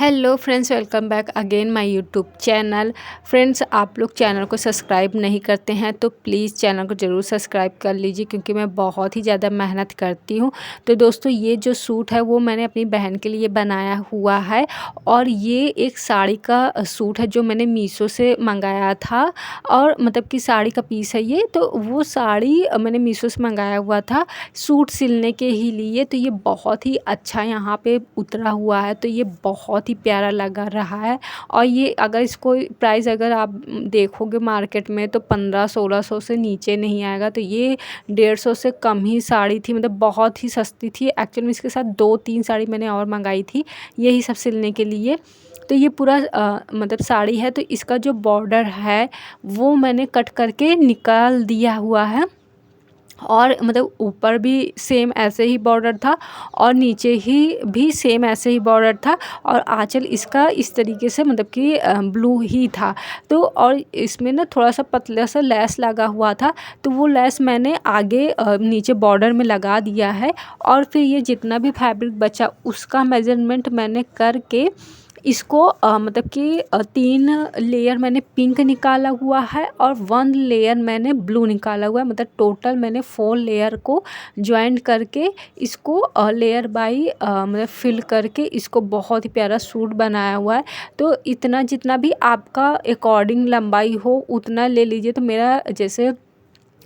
Hello friends, welcome back again my YouTube channel. Friends, आप लोग channel को subscribe नहीं करते हैं तो प्लीज़ चैनल को ज़रूर सब्सक्राइब कर लीजिए, क्योंकि मैं बहुत ही ज़्यादा मेहनत करती हूँ। तो दोस्तों, ये जो सूट है वो मैंने अपनी बहन के लिए बनाया हुआ है, और ये एक साड़ी का सूट है जो मैंने मीशो से मंगाया था। और मतलब कि साड़ी का पीस है ये, तो वो साड़ी मैंने मीशो से मंगाया हुआ था सूट सिलने के ही लिए। तो ये बहुत ही अच्छा यहाँ पे उतरा हुआ है, तो ये बहुत ही प्यारा लगा रहा है। और ये अगर इसको प्राइस अगर आप देखोगे मार्केट में तो 1500-1600 से नीचे नहीं आएगा। तो ये 150 से कम ही साड़ी थी, मतलब बहुत ही सस्ती थी। एक्चुअल में इसके साथ 2-3 साड़ी मैंने और मंगाई थी यही सब सिलने के लिए। तो ये पूरा मतलब साड़ी है, तो इसका जो बॉर्डर है वो मैंने कट करके निकाल दिया हुआ है। और मतलब ऊपर भी सेम ऐसे ही बॉर्डर था और नीचे ही भी सेम ऐसे ही बॉर्डर था, और आंचल इसका इस तरीके से मतलब कि ब्लू ही था। तो और इसमें ना थोड़ा सा पतला सा लेस लगा हुआ था, तो वो लेस मैंने आगे नीचे बॉर्डर में लगा दिया है। और फिर ये जितना भी फैब्रिक बचा उसका मेजरमेंट मैंने करके इसको मतलब कि 3 लेयर मैंने पिंक निकाला हुआ है और 1 लेयर मैंने ब्लू निकाला हुआ है। मतलब टोटल मैंने 4 लेयर को जॉइंट करके इसको लेयर बाई मतलब फिल करके इसको बहुत ही प्यारा सूट बनाया हुआ है। तो इतना जितना भी आपका अकॉर्डिंग लंबाई हो उतना ले लीजिए। तो मेरा जैसे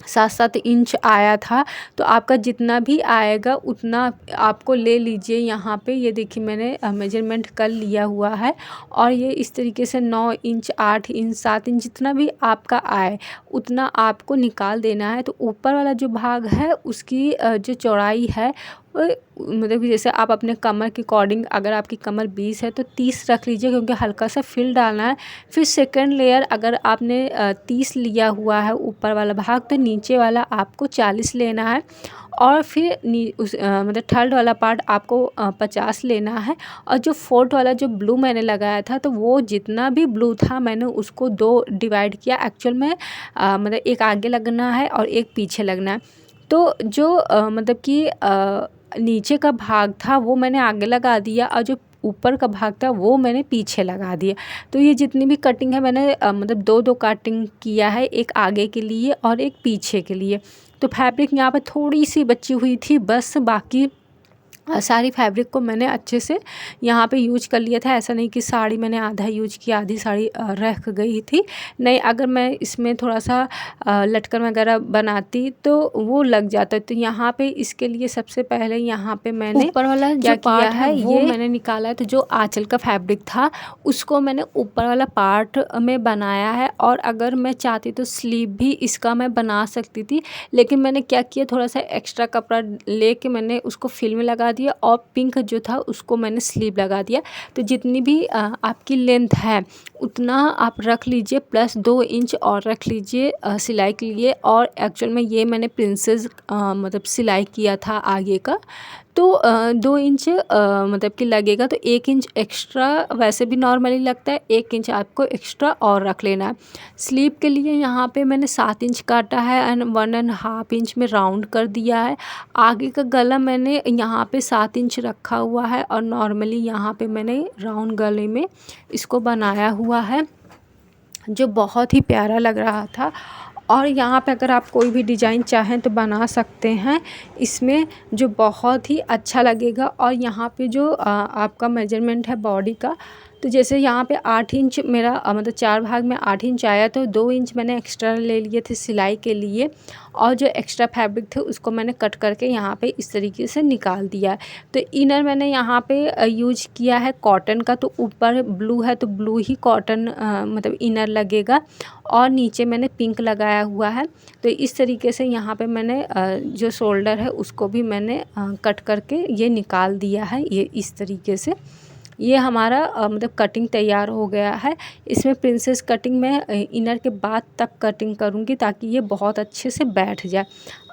7-7 इंच आया था, तो आपका जितना भी आएगा उतना आपको ले लीजिए। यहाँ पे ये देखिए मैंने मेजरमेंट कर लिया हुआ है, और ये इस तरीके से 9 इंच 8 इंच 7 इंच जितना भी आपका आए उतना आपको निकाल देना है। तो ऊपर वाला जो भाग है उसकी जो चौड़ाई है मतलब कि जैसे आप अपने कमर के अकॉर्डिंग, अगर आपकी कमर 20 है तो 30 रख लीजिए, क्योंकि हल्का सा फिल डालना है। फिर सेकंड लेयर अगर आपने 30 लिया हुआ है ऊपर वाला भाग, तो नीचे वाला आपको 40 लेना है। और फिर मतलब थर्ड वाला पार्ट आपको 50 लेना है। और जो फोर्थ वाला जो ब्लू मैंने लगाया था, तो वो जितना भी ब्लू था मैंने उसको 2 डिवाइड किया। एक्चुअल में मतलब एक आगे लगना है और एक पीछे लगना है। तो जो मतलब कि नीचे का भाग था वो मैंने आगे लगा दिया, और जो ऊपर का भाग था वो मैंने पीछे लगा दिया। तो ये जितनी भी कटिंग है मैंने मतलब 2-2 कटिंग किया है, एक आगे के लिए और एक पीछे के लिए। तो फैब्रिक यहाँ पे थोड़ी सी बची हुई थी बस, बाकी सारी फैब्रिक को मैंने अच्छे से यहाँ पे यूज कर लिया था। ऐसा नहीं कि साड़ी मैंने आधा यूज किया आधी साड़ी रख गई थी, नहीं। अगर मैं इसमें थोड़ा सा लटकन वगैरह बनाती तो वो लग जाता। तो यहाँ पे इसके लिए सबसे पहले यहाँ पे मैंने ऊपर वाला जो पार्ट है वो मैंने निकाला है। तो जो आंचल का फैब्रिक था उसको मैंने ऊपर वाला पार्ट में बनाया है, और अगर मैं चाहती तो स्लीव भी इसका मैं बना सकती थी, लेकिन मैंने क्या किया, थोड़ा सा एक्स्ट्रा कपड़ा लेके मैंने उसको फिल में लगा दिया, और पिंक जो था उसको मैंने स्लीव लगा दिया। तो जितनी भी आपकी लेंथ है उतना आप रख लीजिए, प्लस 2 इंच और रख लीजिए सिलाई के लिए। और एक्चुअल में ये मैंने प्रिंसेस मतलब सिलाई किया था आगे का, तो 2 इंच मतलब कि लगेगा। तो 1 इंच एक्स्ट्रा वैसे भी नॉर्मली लगता है, 1 इंच आपको एक्स्ट्रा और रख लेना है। स्लीव के लिए यहाँ पे मैंने 7 इंच काटा है एंड 1.5 इंच में राउंड कर दिया है। आगे का गला मैंने यहाँ पे 7 इंच रखा हुआ है, और नॉर्मली यहाँ पे मैंने राउंड गले में इसको बनाया हुआ है, जो बहुत ही प्यारा लग रहा था। और यहाँ पे अगर आप कोई भी डिज़ाइन चाहें तो बना सकते हैं इसमें, जो बहुत ही अच्छा लगेगा। और यहाँ पे जो आपका मेजरमेंट है बॉडी का, तो जैसे यहाँ पे 8 इंच मेरा मतलब 4 भाग में 8 इंच आया, तो 2 इंच मैंने एक्स्ट्रा ले लिए थे सिलाई के लिए, और जो एक्स्ट्रा फैब्रिक थे उसको मैंने कट करके यहाँ पे इस तरीके से निकाल दिया है। तो इनर मैंने यहाँ पे यूज किया है कॉटन का, तो ऊपर ब्लू है तो ब्लू ही कॉटन मतलब इनर लगेगा, और नीचे मैंने पिंक लगाया हुआ है। तो इस तरीके से यहाँ पे मैंने जो शोल्डर है उसको भी मैंने कट करके ये निकाल दिया है। ये इस तरीके से ये हमारा मतलब कटिंग तैयार हो गया है। इसमें प्रिंसेस कटिंग मैं इनर के बाद तक कटिंग करूँगी, ताकि ये बहुत अच्छे से बैठ जाए।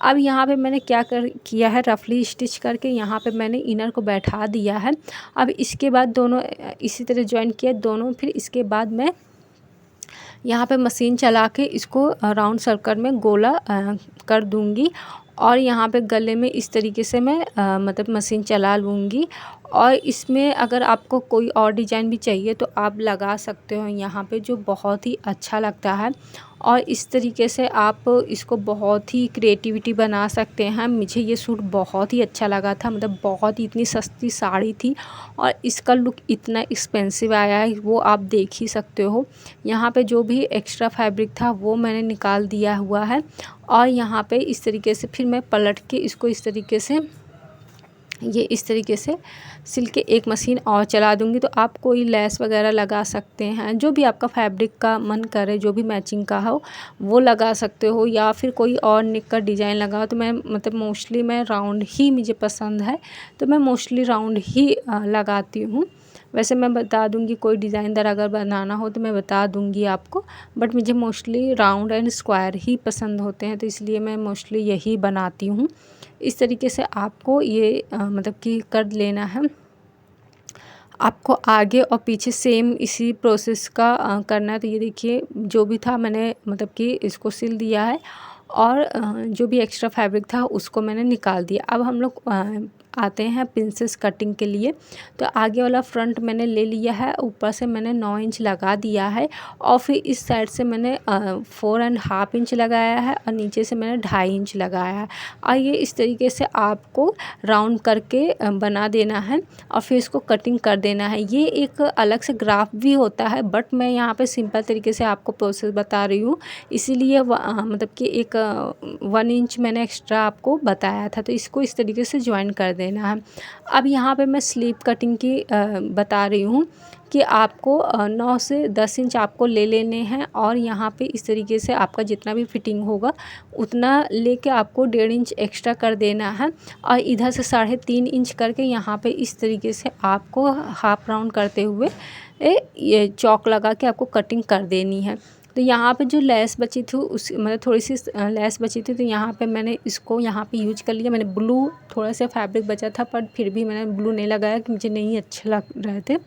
अब यहाँ पे मैंने क्या किया है, रफली स्टिच करके यहाँ पे मैंने इनर को बैठा दिया है। अब इसके बाद दोनों इसी तरह ज्वाइन किया दोनों, फिर इसके बाद मैं यहाँ पे मशीन चला के इसको राउंड सर्कल में गोला कर दूंगी। और यहाँ पे गले में इस तरीके से मैं मतलब मशीन चला लूँगी। और इसमें अगर आपको कोई और डिज़ाइन भी चाहिए तो आप लगा सकते हो यहाँ पे, जो बहुत ही अच्छा लगता है। और इस तरीके से आप इसको बहुत ही क्रिएटिविटी बना सकते हैं। मुझे ये सूट बहुत ही अच्छा लगा था, मतलब बहुत ही, इतनी सस्ती साड़ी थी और इसका लुक इतना एक्सपेंसिव आया है वो आप देख ही सकते हो। यहाँ पे जो भी एक्स्ट्रा फैब्रिक था वो मैंने निकाल दिया हुआ है। और यहाँ पे इस तरीके से फिर मैं पलट के इसको इस तरीके से, ये इस तरीके से सिल के एक मशीन और चला दूँगी। तो आप कोई लेस वगैरह लगा सकते हैं, जो भी आपका फैब्रिक का मन करे, जो भी मैचिंग का हो वो लगा सकते हो, या फिर कोई और नेक का डिज़ाइन लगाओ। तो मैं मतलब मोस्टली मैं राउंड ही मुझे पसंद है, तो मैं मोस्टली राउंड ही लगाती हूँ। वैसे मैं बता दूँगी, कोई डिज़ाइनदार अगर बनाना हो तो मैं बता दूँगी आपको, बट मुझे मोस्टली राउंड एंड स्क्वायर ही पसंद होते हैं, तो इसलिए मैं मोस्टली यही बनाती हूँ। इस तरीके से आपको ये मतलब कि कर लेना है। आपको आगे और पीछे सेम इसी प्रोसेस का करना है। तो ये देखिए, जो भी था मैंने मतलब कि इसको सिल दिया है और जो भी एक्स्ट्रा फैब्रिक था उसको मैंने निकाल दिया। अब हम लोग आते हैं प्रिंसेस कटिंग के लिए। तो आगे वाला फ्रंट मैंने ले लिया है, ऊपर से मैंने 9 इंच लगा दिया है और फिर इस साइड से मैंने 4.5 इंच लगाया है और नीचे से मैंने 2.5 इंच लगाया है। और ये इस तरीके से आपको राउंड करके बना देना है और फिर इसको कटिंग कर देना है। ये एक अलग से ग्राफ भी होता है, बट मैं यहाँ पे सिंपल तरीके से आपको प्रोसेस बता रही हूँ, इसीलिए मतलब कि एक 1 इंच मैंने एक्स्ट्रा आपको बताया था। तो इसको इस तरीके से ज्वाइन कर देना है। अब यहाँ पे मैं स्लीव कटिंग की बता रही हूँ कि आपको 9 से 10 इंच आपको ले लेने हैं और यहाँ पे इस तरीके से आपका जितना भी फिटिंग होगा उतना लेके आपको 1.5 इंच एक्स्ट्रा कर देना है। और इधर से 3.5 इंच करके यहाँ पे इस तरीके से आपको हाफ राउंड करते हुए ये चौक लगा के आपको कटिंग कर देनी है। तो यहाँ पे जो लेस बची थी उस मतलब थोड़ी सी लेस बची थी, तो यहाँ पे मैंने इसको यहाँ पे यूज कर लिया। मैंने ब्लू, थोड़ा सा फैब्रिक बचा था पर फिर भी मैंने ब्लू नहीं लगाया कि मुझे नहीं अच्छे लग रहे थे,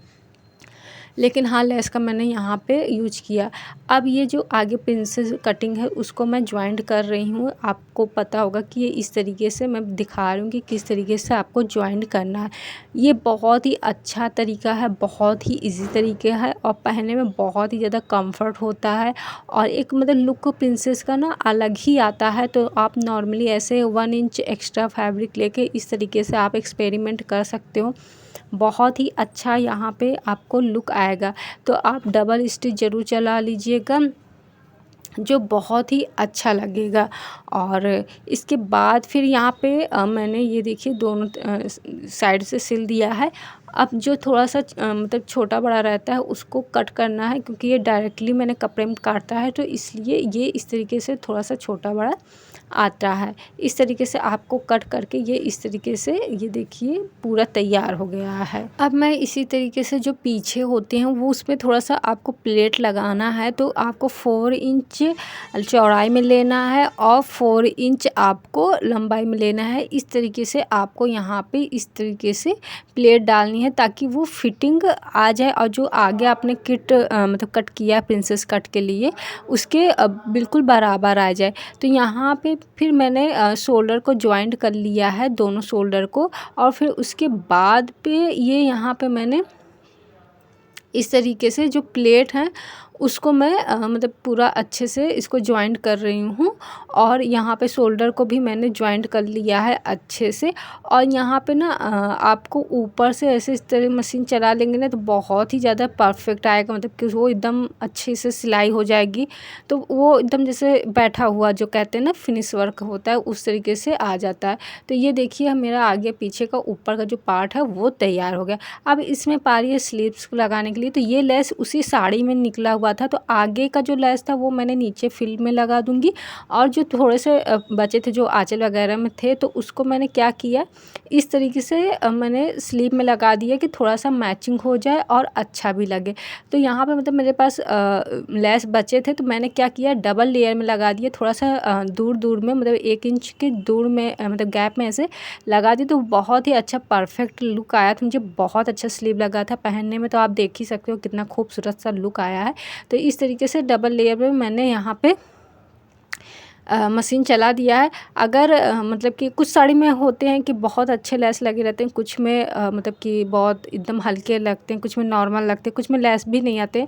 लेकिन हाँ लेस का मैंने यहाँ पे यूज किया। अब ये जो आगे प्रिंसेस कटिंग है उसको मैं ज्वाइंट कर रही हूँ। आपको पता होगा कि ये इस तरीके से मैं दिखा रही हूँ कि किस तरीके से आपको ज्वाइंट करना है। ये बहुत ही अच्छा तरीका है, बहुत ही इजी तरीका है और पहनने में बहुत ही ज़्यादा कंफर्ट होता है और एक मतलब लुक प्रिंसेस का ना अलग ही आता है। तो आप नॉर्मली ऐसे 1 इंच एक्स्ट्रा फैब्रिक लेके इस तरीके से आप एक्सपेरिमेंट कर सकते हो, बहुत ही अच्छा यहाँ पे आपको लुक आएगा। तो आप डबल स्टिच ज़रूर चला लीजिएगा, जो बहुत ही अच्छा लगेगा। और इसके बाद फिर यहाँ पे मैंने ये देखिए दोनों साइड से सिल दिया है। अब जो थोड़ा सा मतलब छोटा बड़ा रहता है उसको कट करना है, क्योंकि ये डायरेक्टली मैंने कपड़े में काटता है तो इसलिए ये इस तरीके से थोड़ा सा छोटा बड़ा आता है। इस तरीके से आपको कट करके ये इस तरीके से, ये देखिए पूरा तैयार हो गया है। अब मैं इसी तरीके से जो पीछे होते हैं वो उसमें थोड़ा सा आपको प्लेट लगाना है। तो आपको 4 इंच चौड़ाई में लेना है और 4 इंच आपको लंबाई में लेना है। इस तरीके से आपको यहाँ पे इस तरीके से प्लेट डालनी है ताकि वो फिटिंग आ जाए और जो आगे आपने किट मतलब कट किया प्रिंसेस कट के लिए उसके बिल्कुल बराबर आ जाए। तो यहाँ पे फिर मैंने शोल्डर को जॉइंट कर लिया है, दोनों शोल्डर को, और फिर उसके बाद पे ये यहाँ पे मैंने इस तरीके से जो प्लेट है उसको मैं मतलब पूरा अच्छे से इसको जॉइंट कर रही हूँ। और यहाँ पे शोल्डर को भी मैंने जॉइंट कर लिया है अच्छे से। और यहाँ पे ना आपको ऊपर से ऐसे इस तरह मशीन चला लेंगे ना तो बहुत ही ज़्यादा परफेक्ट आएगा, मतलब कि वो एकदम अच्छे से सिलाई हो जाएगी। तो वो एकदम जैसे बैठा हुआ जो कहते हैं ना फिनिश वर्क होता है उस तरीके से आ जाता है। तो ये देखिए मेरा आगे पीछे का ऊपर का जो पार्ट है वो तैयार हो गया। अब इसमें पा रही है स्लीव्स लगाने के लिए, तो ये लेस उसी साड़ी में निकला हुआ था, तो आगे का जो लेस था वो मैंने नीचे फिल में लगा दूंगी। और जो थोड़े से बचे थे जो आंचल वगैरह में थे तो उसको मैंने क्या किया, इस तरीके से मैंने स्लीव में लगा दिया कि थोड़ा सा मैचिंग हो जाए और अच्छा भी लगे। तो यहाँ पे मतलब मेरे पास लेस बचे थे तो मैंने क्या किया, डबल लेयर में लगा दिया, थोड़ा सा दूर दूर में, मतलब 1 इंच के दूर में मतलब गैप में ऐसे लगा दी। तो बहुत ही अच्छा परफेक्ट लुक आया था, मुझे बहुत अच्छा स्लीव लगा था पहनने में। तो आप देख ही सकते हो कितना खूबसूरत सा लुक आया है। तो इस तरीके से डबल लेयर में मैंने यहाँ पे मशीन चला दिया है। अगर मतलब कि कुछ साड़ी में होते हैं कि बहुत अच्छे लेस लगे रहते हैं, कुछ में मतलब कि बहुत एकदम हल्के लगते हैं, कुछ में नॉर्मल लगते हैं, कुछ में लेस भी नहीं आते।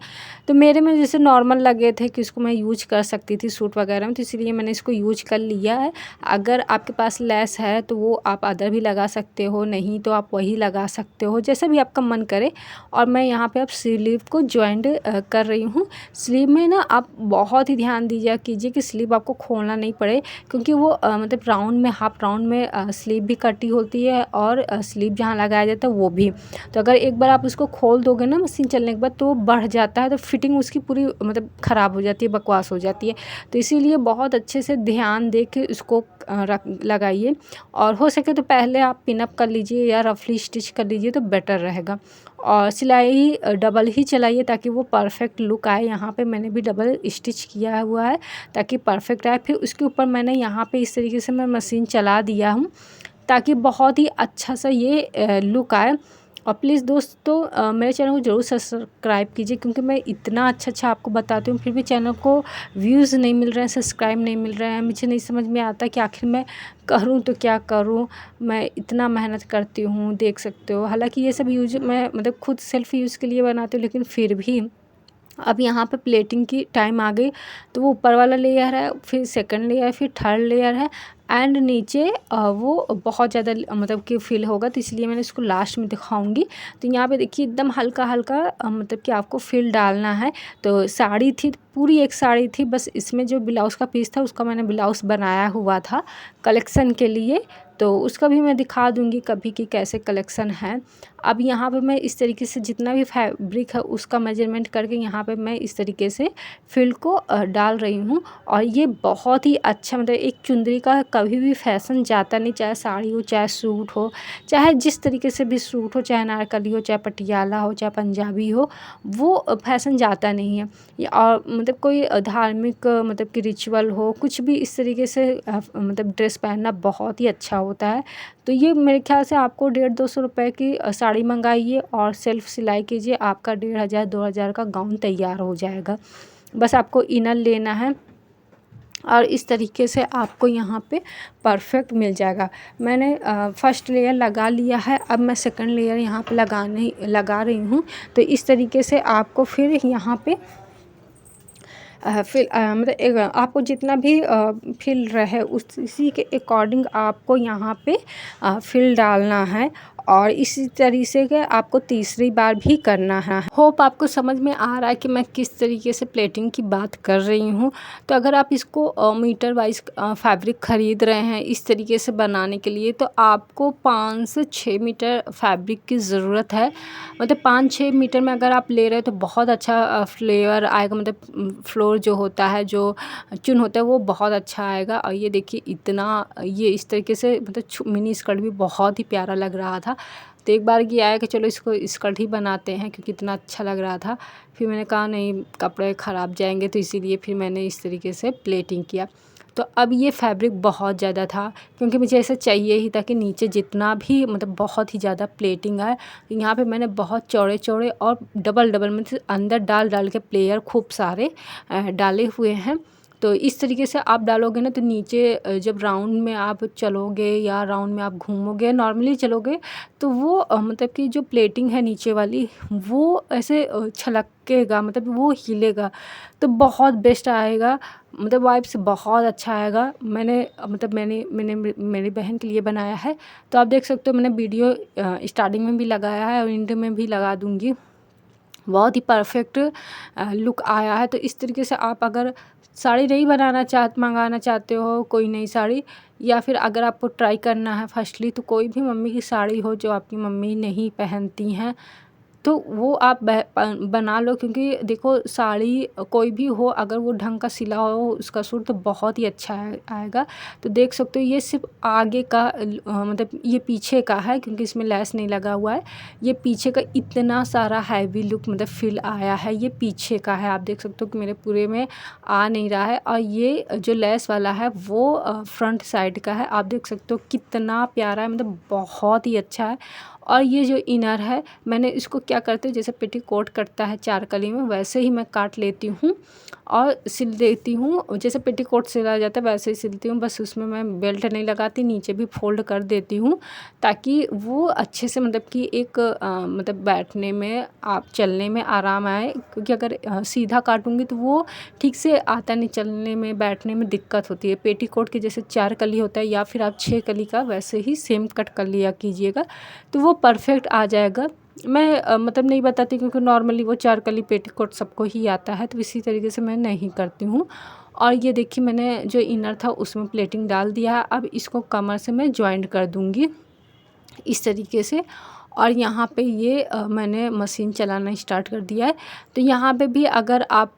तो मेरे में जैसे नॉर्मल लगे थे कि इसको मैं यूज कर सकती थी सूट वगैरह में, तो इसीलिए मैंने इसको यूज कर लिया है। अगर आपके पास लेस है तो वो आप अदर भी लगा सकते हो, नहीं तो आप वही लगा सकते हो, जैसा भी आपका मन करे। और मैं यहाँ पे अब स्लीव को जॉइंट कर रही हूँ। स्लीव में ना आप बहुत ही ध्यान दीजिए कीजिए कि स्लीव आपको खोलना नहीं पड़े, क्योंकि वो मतलब राउंड में, हाफ राउंड में स्लीव भी कटी होती है और स्लीव जहाँ लगाया जाता है वो भी। तो अगर एक बार आप उसको खोल दोगे ना मशीन चलने के बाद, तो वो बढ़ जाता है, तो फिटिंग उसकी पूरी मतलब ख़राब हो जाती है, बकवास हो जाती है। तो इसीलिए बहुत अच्छे से ध्यान दे के इसको रख लगाइए। और हो सके तो पहले आप पिनअप कर लीजिए या रफली स्टिच कर लीजिए तो बेटर रहेगा। और सिलाई डबल ही चलाइए ताकि वो परफेक्ट लुक आए। यहाँ पे मैंने भी डबल स्टिच किया हुआ है ताकि परफेक्ट आए। फिर उसके ऊपर मैंने यहाँ पे इस तरीके से मैं मशीन चला दिया हूँ ताकि बहुत ही अच्छा सा ये लुक आए। और प्लीज़ दोस्तों मेरे चैनल को ज़रूर सब्सक्राइब कीजिए, क्योंकि मैं इतना अच्छा आपको बताती हूँ फिर भी चैनल को व्यूज़ नहीं मिल रहे हैं, सब्सक्राइब नहीं मिल रहे हैं। मुझे नहीं समझ में आता कि आखिर मैं करूँ तो क्या करूँ। मैं इतना मेहनत करती हूँ, देख सकते हो। हालांकि ये सब यूज मैं मतलब खुद सेल्फ़ यूज़ के लिए बनाती हूँ, लेकिन फिर भी अब यहाँ पे प्लेटिंग की टाइम आ गई। तो वो ऊपर वाला लेयर है, फिर सेकंड लेयर, फिर थर्ड लेयर है, एंड नीचे वो बहुत ज़्यादा मतलब कि फिल होगा, तो इसलिए मैंने इसको लास्ट में दिखाऊंगी। तो यहाँ पे देखिए एकदम हल्का हल्का मतलब कि आपको फिल डालना है। तो साड़ी थी, पूरी एक साड़ी थी, बस इसमें जो ब्लाउज़ का पीस था उसका मैंने ब्लाउज़ बनाया हुआ था कलेक्शन के लिए। तो उसका भी मैं दिखा दूँगी कभी कि कैसे कलेक्शन है। अब यहाँ पे मैं इस तरीके से जितना भी फैब्रिक है उसका मेजरमेंट करके यहाँ पे मैं इस तरीके से फिल को डाल रही हूँ। और ये बहुत ही अच्छा, मतलब एक चुंदरी का कभी भी फैशन जाता नहीं, चाहे साड़ी हो, चाहे सूट हो, चाहे जिस तरीके से भी सूट हो, चाहे अनारकली हो, चाहे पटियाला हो, चाहे पंजाबी हो, वो फैशन जाता नहीं है। और मतलब कोई धार्मिक मतलब कि रिचुअल हो, कुछ भी इस तरीके से मतलब ड्रेस पहनना बहुत ही अच्छा होता है। तो ये मेरे ख्याल से आपको 150-200 रुपए की साड़ी मंगाइए और सेल्फ़ सिलाई कीजिए, आपका 1500-2000 का गाउन तैयार हो जाएगा। बस आपको इनर लेना है और इस तरीके से आपको यहाँ पे परफेक्ट मिल जाएगा। मैंने फर्स्ट लेयर लगा लिया है, अब मैं सेकंड लेयर यहाँ पे लगा रही हूँ। तो इस तरीके से आपको फिर यहाँ पे फिर मतलब एक आपको जितना भी फिल रहे उसी के अकॉर्डिंग आपको यहाँ पे फिल डालना है। और इसी तरीके से आपको तीसरी बार भी करना है। होप आपको समझ में आ रहा है कि मैं किस तरीके से प्लेटिंग की बात कर रही हूँ। तो अगर आप इसको मीटर वाइज फैब्रिक ख़रीद रहे हैं इस तरीके से बनाने के लिए, तो आपको 5 से 6 मीटर फैब्रिक की ज़रूरत है। मतलब 5-6 मीटर में अगर आप ले रहे हैं तो बहुत अच्छा फ्लेवर आएगा, मतलब फ्लोर जो होता है, जो चुन होता है, वो बहुत अच्छा आएगा। और ये देखिए इतना ये इस तरीके से मतलब मिनी स्कर्ट भी बहुत ही प्यारा लग रहा था। तो एक बार ये आया कि चलो इसको स्कर्ट ही बनाते हैं, क्योंकि इतना अच्छा लग रहा था। फिर मैंने कहा नहीं, कपड़े ख़राब जाएंगे, तो इसीलिए फिर मैंने इस तरीके से प्लेटिंग किया। तो अब ये फैब्रिक बहुत ज़्यादा था, क्योंकि मुझे ऐसा चाहिए ही था कि नीचे जितना भी मतलब बहुत ही ज़्यादा प्लेटिंग आए। तो यहाँ पे मैंने बहुत चौड़े चौड़े और डबल डबल मतलब अंदर डाल डाल के प्लेयर खूब सारे डाले हुए हैं। तो इस तरीके से आप डालोगे ना, तो नीचे जब राउंड में आप चलोगे या राउंड में आप घूमोगे, नॉर्मली चलोगे, तो वो मतलब कि जो प्लेटिंग है नीचे वाली, वो ऐसे छलकेगा, मतलब वो हिलेगा, तो बहुत बेस्ट आएगा, मतलब वाइब्स बहुत अच्छा आएगा। मैंने मेरी बहन के लिए बनाया है। तो आप देख सकते हो, मैंने वीडियो स्टार्टिंग में भी लगाया है और एंड में भी लगा दूँगी। बहुत ही परफेक्ट लुक आया है। तो इस तरीके से आप अगर साड़ी नहीं मंगाना चाहते हो, कोई नई साड़ी, या फिर अगर आपको ट्राई करना है फर्स्टली, तो कोई भी मम्मी की साड़ी हो जो आपकी मम्मी नहीं पहनती हैं, तो वो आप बना लो। क्योंकि देखो साड़ी कोई भी हो, अगर वो ढंग का सिला हो उसका सूट, तो बहुत ही अच्छा आएगा। तो देख सकते हो ये सिर्फ आगे का मतलब ये पीछे का है, क्योंकि इसमें लेस नहीं लगा हुआ है। ये पीछे का इतना सारा हैवी लुक मतलब फील आया है, ये पीछे का है। आप देख सकते हो कि मेरे पूरे में आ नहीं रहा है। और ये जो लेस वाला है वो फ्रंट साइड का है। आप देख सकते हो कितना प्यारा है, मतलब बहुत ही अच्छा है। और ये जो इनर है मैंने इसको क्या करते जैसे पेटीकोट कटता है 4 कली में, वैसे ही मैं काट लेती हूँ और सिल देती हूँ। जैसे पेटीकोट सिला जाता है वैसे ही सिलती हूँ, बस उसमें मैं बेल्ट नहीं लगाती, नीचे भी फोल्ड कर देती हूँ ताकि वो अच्छे से मतलब कि एक मतलब बैठने में आप चलने में आराम आए। क्योंकि अगर सीधा काटूँगी तो वो ठीक से आता नहीं, चलने में बैठने में दिक्कत होती है। पेटीकोट के जैसे 4 कली होता है या फिर आप 6 कली का वैसे ही सेम कट कर लिया कीजिएगा तो वो परफेक्ट आ जाएगा। मैं मतलब नहीं बताती क्योंकि नॉर्मली वो 4 कली पेटीकोट सबको ही आता है, तो इसी तरीके से मैं नहीं करती हूँ। और ये देखिए मैंने जो इनर था उसमें प्लेटिंग डाल दिया है। अब इसको कमर से मैं जॉइंट कर दूँगी इस तरीके से। और यहाँ पे ये मैंने मशीन चलाना स्टार्ट कर दिया है। तो यहाँ पे भी अगर आप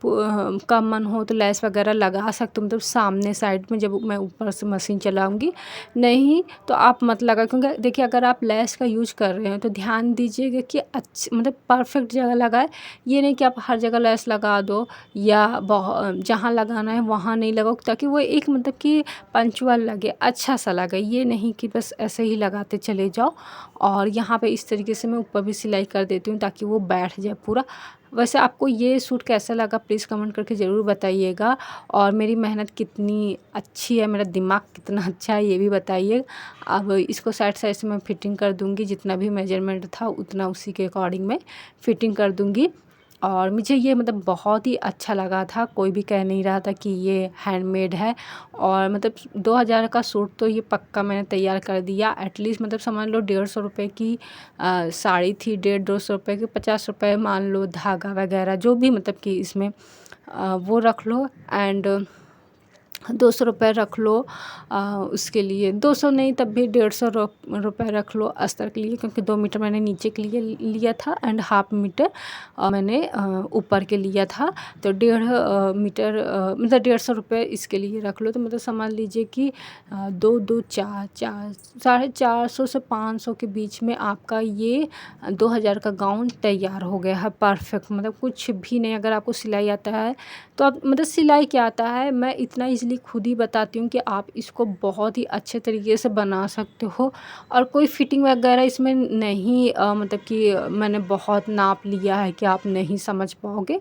का मन हो तो लेस वगैरह लगा सकते हो, मतलब सामने साइड में जब मैं ऊपर से मशीन चलाऊँगी। नहीं तो आप मत लगा, क्योंकि देखिए अगर आप लेस का यूज कर रहे हो तो ध्यान दीजिएगा कि मतलब परफेक्ट जगह लगाए। ये नहीं कि आप हर जगह लेस लगा दो या जहाँ लगाना है वहाँ नहीं लगाओ, ताकि वो एक मतलब कि पंचुअल लगे, अच्छा सा लगे। ये नहीं कि बस ऐसे ही लगाते चले जाओ। और यहाँ पे इस तरीके से मैं ऊपर भी सिलाई कर देती हूँ ताकि वो बैठ जाए पूरा। वैसे आपको ये सूट कैसा लगा प्लीज़ कमेंट करके ज़रूर बताइएगा। और मेरी मेहनत कितनी अच्छी है, मेरा दिमाग कितना अच्छा है ये भी बताइए। अब इसको साइड साइड से मैं फिटिंग कर दूँगी, जितना भी मेजरमेंट था उतना उसी के अकॉर्डिंग मैं फिटिंग कर दूँगी। और मुझे ये मतलब बहुत ही अच्छा लगा था, कोई भी कह नहीं रहा था कि ये हैंडमेड है। और मतलब 2000 का सूट तो ये पक्का मैंने तैयार कर दिया। एटलीस्ट मतलब समझ लो 150 रुपये की साड़ी थी, 150 रुपये की, 50 रुपये मान लो धागा वगैरह जो भी मतलब कि इसमें वो रख लो। एंड 200 रुपये रख लो उसके लिए, 200 नहीं तब भी 150 रुपये रख लो अस्तर के लिए, क्योंकि 2 मीटर मैंने नीचे के लिए लिया था एंड हाफ मीटर मैंने ऊपर के लिया था। तो 1.5 मीटर मतलब 150 रुपये इसके लिए रख लो। तो मतलब समझ लीजिए कि 2 2 4 4 450 से 500 के बीच में आपका ये 2000 का गाउन तैयार हो गया है परफेक्ट। मतलब कुछ भी नहीं, अगर आपको सिलाई आता है तो आप मतलब सिलाई क्या आता है मैं इतना ईज़िली खुद ही बताती हूँ कि आप इसको बहुत ही अच्छे तरीके से बना सकते हो। और कोई फिटिंग वगैरह इसमें नहीं मतलब कि मैंने बहुत नाप लिया है कि आप नहीं समझ पाओगे।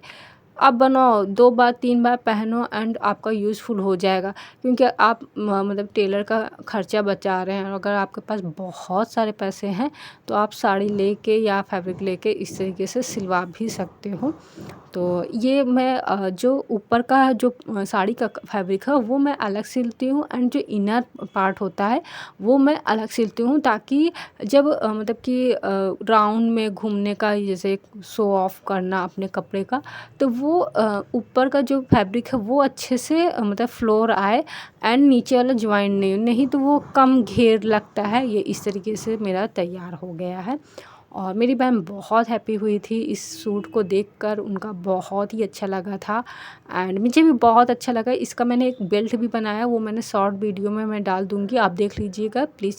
आप बनाओ 2 बार 3 बार पहनो एंड आपका यूज़फुल हो जाएगा। क्योंकि आप मतलब टेलर का ख़र्चा बचा रहे हैं। और अगर आपके पास बहुत सारे पैसे हैं तो आप साड़ी लेके या फैब्रिक लेके इस तरीके से सिलवा भी सकते हो। तो ये मैं जो ऊपर का जो साड़ी का फैब्रिक है वो मैं अलग सिलती हूँ एंड जो इनर पार्ट होता है वो मैं अलग सिलती हूँ, ताकि जब मतलब कि राउंड में घूमने का जैसे शो ऑफ करना अपने कपड़े का, तो वो ऊपर का जो फैब्रिक है वो अच्छे से मतलब फ्लोर आए एंड नीचे वाला ज्वाइन नहीं तो वो कम घेर लगता है। ये इस तरीके से मेरा तैयार हो गया है। और मेरी बहन बहुत हैप्पी हुई थी इस सूट को देखकर, उनका बहुत ही अच्छा लगा था एंड मुझे भी बहुत अच्छा लगा। इसका मैंने एक बेल्ट भी बनाया, वो मैंने शॉर्ट वीडियो में मैं डाल दूँगी, आप देख लीजिएगा प्लीज़।